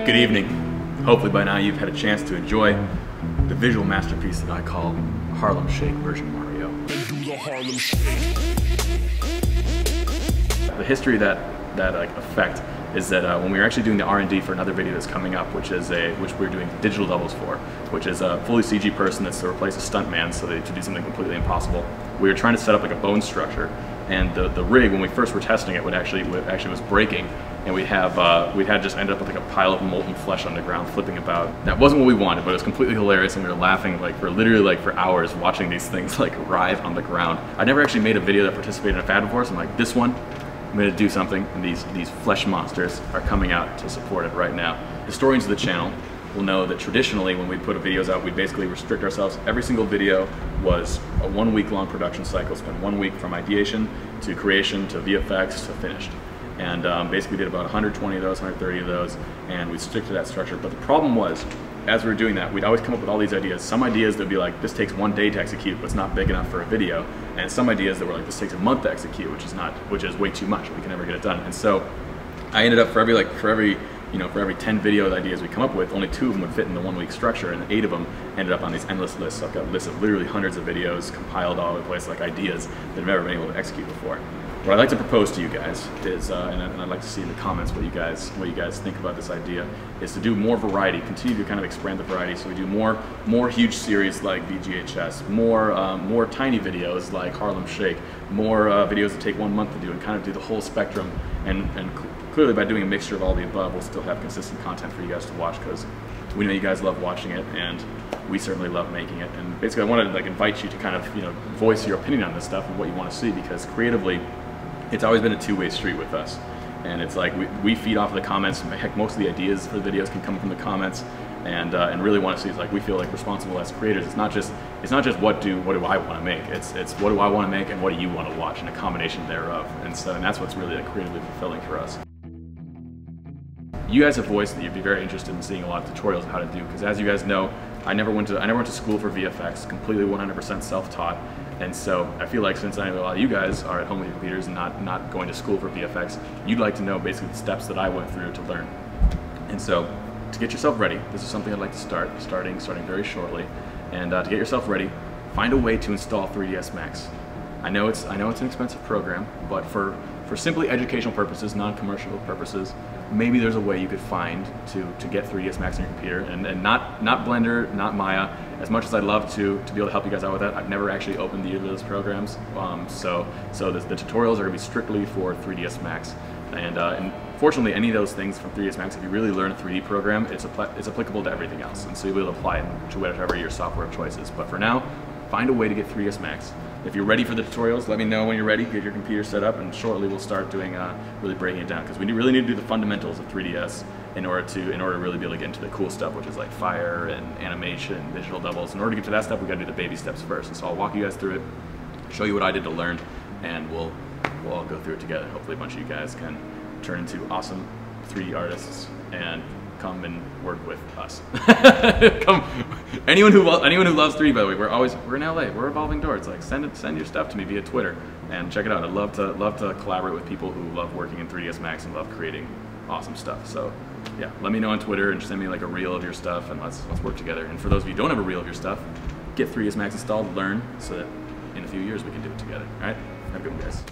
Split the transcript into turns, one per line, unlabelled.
Good evening. Hopefully by now you've had a chance to enjoy the visual masterpiece that I call Harlem Shake version Mario. The Harlem Shake. The history of that effect is that when we were actually doing the R&D for another video that's coming up, which we're doing digital doubles for, which is a fully CG person that's to replace a stuntman so they to do something completely impossible. We were trying to set up like a bone structure, and the rig, when we first were testing it, actually was breaking, and we had just ended up with like a pile of molten flesh on the ground flipping about. That wasn't what we wanted, but it was completely hilarious, and we were laughing for hours watching these things like writhe on the ground. I never actually made a video that participated in a fad before, so I'm like, this one, I'm gonna do something, and these flesh monsters are coming out to support it right now. Historians of the channel will know that traditionally when we put videos out, we basically restrict ourselves. Every single video was a 1 week long production cycle, spent 1 week from ideation to creation to VFX to finished. And basically did about 120 of those, 130 of those, and we'd stick to that structure. But the problem was, as we were doing that, we'd always come up with all these ideas. Some ideas that would be like, this takes 1 day to execute, but it's not big enough for a video. And some ideas that were like, this takes a month to execute, which is way too much. We can never get it done. And so I ended up for every 10 video ideas we come up with, only 2 of them would fit in the 1 week structure, and 8 of them ended up on these endless lists. So I've got lists of literally hundreds of videos compiled all over the place, like ideas that I've never been able to execute before. What I'd like to propose to you guys is, and I'd like to see in the comments what you guys think about this idea, is to do more variety, continue to kind of expand the variety. So we do more huge series like VGHS, more tiny videos like Harlem Shake, more videos that take 1 month to do, and kind of do the whole spectrum. And clearly by doing a mixture of all the above, we'll still have consistent content for you guys to watch, because we know you guys love watching it, and we certainly love making it. And basically I wanted to invite you to kind of voice your opinion on this stuff and what you want to see, because creatively, it's always been a two-way street with us. And it's like we feed off of the comments. Heck, most of the ideas for the videos can come from the comments, and really want to see is like we feel like responsible as creators. It's not just what do I want to make. It's what do I want to make and what do you want to watch, and a combination thereof. And that's what's really creatively fulfilling for us. You guys have voiced that you'd be very interested in seeing a lot of tutorials on how to do, because as you guys know, I never went to school for VFX, completely 100% self-taught. And so I feel like since I know a lot of you guys are at home with your computers and not going to school for VFX, you'd like to know basically the steps that I went through to learn. And so to get yourself ready, this is something I'd like to starting very shortly. And to get yourself ready, find a way to install 3ds Max. I know it's an expensive program, but for simply educational purposes, non-commercial purposes, maybe there's a way you could find to get 3ds Max on your computer, and not Blender, not Maya. As much as I'd love to be able to help you guys out with that, I've never actually opened either of those programs. So the tutorials are going to be strictly for 3ds Max. And fortunately, any of those things from 3ds Max, if you really learn a 3D program, it's applicable to everything else, and so you'll be able to apply it to whatever your software of choice is. But for now, find a way to get 3ds Max. If you're ready for the tutorials, let me know when you're ready. Get your computer set up, and shortly we'll start doing really breaking it down, because we really need to do the fundamentals of 3ds in order to really be able to get into the cool stuff, which is like fire and animation, and digital doubles. In order to get to that stuff, we got to do the baby steps first. And so I'll walk you guys through it, show you what I did to learn, and we'll all go through it together. Hopefully a bunch of you guys can turn into awesome 3D artists and come and work with us. Anyone who loves 3D, by the way, we're in LA. We're Evolving Door. It's like send your stuff to me via Twitter and check it out. I'd love to collaborate with people who love working in 3ds Max and love creating awesome stuff. So yeah, let me know on Twitter and send me like a reel of your stuff, and let's work together. And for those of you who don't have a reel of your stuff, get 3ds Max installed, learn, so that in a few years we can do it together. All right, have a good one, guys.